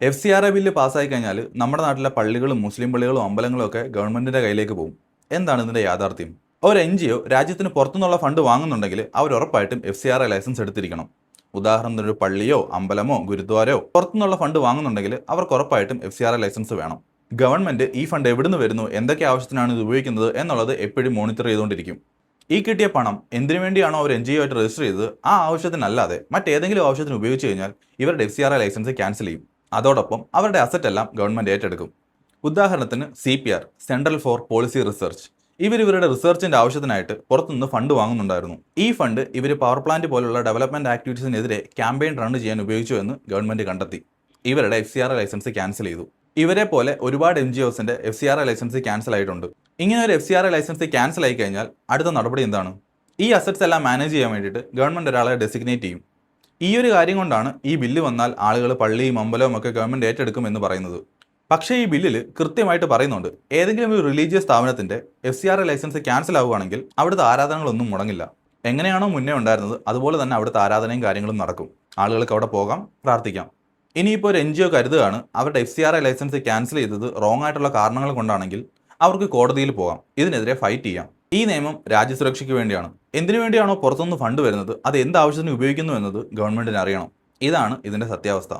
FCRA bill പാസ്സായി കഴിഞ്ഞാൽ നമ്മുടെ നാട്ടിലെ പള്ളികളും മുസ്ലിം പള്ളികളും അമ്പലങ്ങളും ഒക്കെ ഗവൺമെന്റിന്റെ കയ്യിലേക്ക് പോകും. എന്താണ് ഇതിന്റെ യാഥാർത്ഥ്യം? ഒരു NGO രാജ്യത്തിന് പുറത്തുനിന്നുള്ള ഫണ്ട് വാങ്ങുന്നുണ്ടെങ്കിൽ അവർ ഉറപ്പായിട്ടും FCRA ലൈസൻസ് എടുത്തിരിക്കണം. ഉദാഹരണത്തിന് ഒരു പള്ളിയോ അമ്പലമോ ഗുരുദ്വാരയോ പുറത്തുനിന്നുള്ള ഫണ്ട് വാങ്ങുന്നുണ്ടെങ്കിൽ അവർക്ക് ഉറപ്പായിട്ടും FCRA ലൈസൻസ് വേണം. ഗവൺമെന്റ് ഈ ഫണ്ട് എവിടുന്ന് വരുന്നു, എന്തൊക്കെ ആവശ്യത്തിനാണ് ഇത് ഉപയോഗിക്കുന്നത് എന്നുള്ളത് എപ്പോഴും മോണിറ്റർ ചെയ്തുകൊണ്ടിരിക്കും. ഈ കിട്ടിയ പണം എന്തിനു വേണ്ടിയാണോ അവർ NGO ആയിട്ട് രജിസ്റ്റർ ചെയ്തത് ആ ആവശ്യത്തിനല്ലാതെ മറ്റേതെങ്കിലും ആവശ്യത്തിന് ഉപയോഗിച്ച് കഴിഞ്ഞാൽ ഇവരുടെ FCRA ലൈസൻസ് ക്യാൻസൽ ചെയ്യും. അതോടൊപ്പം അവരുടെ അസറ്റ് എല്ലാം ഗവൺമെന്റ് ഏറ്റെടുക്കും. ഉദാഹരണത്തിന് CPR, central four policy research, ഇവരുടെ റിസർച്ചിന്റെ ആവശ്യത്തിനായിട്ട് പുറത്തുനിന്ന് ഫണ്ട് വാങ്ങുന്നുണ്ടായിരുന്നു. ഈ ഫണ്ട് ഇവർ പവർ പ്ലാന്റ് പോലുള്ള ഡെവലപ്മെന്റ് ആക്ടിവിറ്റീസിനെതിരെ ക്യാമ്പയിൻ റൺ ചെയ്യാൻ ഉപയോഗിച്ചു എന്ന് ഗവൺമെന്റ് കണ്ടെത്തി. ഇവരുടെ FCRA ലൈസൻസ് ക്യാൻസൽ ചെയ്തു. ഇവരെ പോലെ ഒരുപാട് NGOസിന്റെ FCRA ലൈസൻസ് ക്യാൻസൽ ആയിട്ടുണ്ട്. ഇങ്ങനെ ഒരു FCRA ലൈസൻസ് ക്യാൻസൽ ആയി കഴിഞ്ഞാൽ അടുത്ത നടപടി എന്താണ്? ഈ അസറ്റ്സ് എല്ലാം മാനേജ് ചെയ്യാൻ വേണ്ടിയിട്ട് ഗവൺമെന്റ് ഒരാളെ ഡെസിഗ്നേറ്റ് ചെയ്യും. ഈ ഒരു കാര്യം കൊണ്ടാണ് ഈ ബില്ല് വന്നാൽ ആളുകൾ പള്ളിയും അമ്പലവും ഒക്കെ ഗവൺമെന്റ് ഏറ്റെടുക്കും എന്ന് പറയുന്നത്. പക്ഷേ ഈ ബില്ലിൽ കൃത്യമായിട്ട് പറയുന്നുണ്ട്, ഏതെങ്കിലും ഒരു റിലീജിയസ് സ്ഥാപനത്തിന്റെ FCRA ലൈസൻസ് ക്യാൻസൽ ആവുകയാണെങ്കിൽ അവിടുത്തെ ആരാധനകളൊന്നും മുടങ്ങില്ല. എങ്ങനെയാണോ മുന്നേ ഉണ്ടായിരുന്നത് അതുപോലെ തന്നെ അവിടുത്തെ ആരാധനയും കാര്യങ്ങളും നടക്കും. ആളുകൾക്ക് അവിടെ പോകാം, പ്രാർത്ഥിക്കാം. ഇനിയിപ്പോൾ ഒരു NGO കരുതുകയാണ് അവരുടെ FCRA ലൈസൻസ് ക്യാൻസൽ ചെയ്തത് റോങ് ആയിട്ടുള്ള കാരണങ്ങൾ കൊണ്ടാണെങ്കിൽ അവർക്ക് കോടതിയിൽ പോകാം, ഇതിനെതിരെ ഫൈറ്റ് ചെയ്യാം. ഈ നിയമം രാജ്യസുരക്ഷയ്ക്ക് വേണ്ടിയാണ്. എന്തിനു വേണ്ടിയാണോ പുറത്തുനിന്ന് ഫണ്ട് വരുന്നത്, അത് എന്ത് ആവശ്യത്തിന് ഉപയോഗിക്കുന്നു എന്നത് ഗവൺമെന്റിന് അറിയണം. ഇതാണ് ഇതിന്റെ സത്യാവസ്ഥ.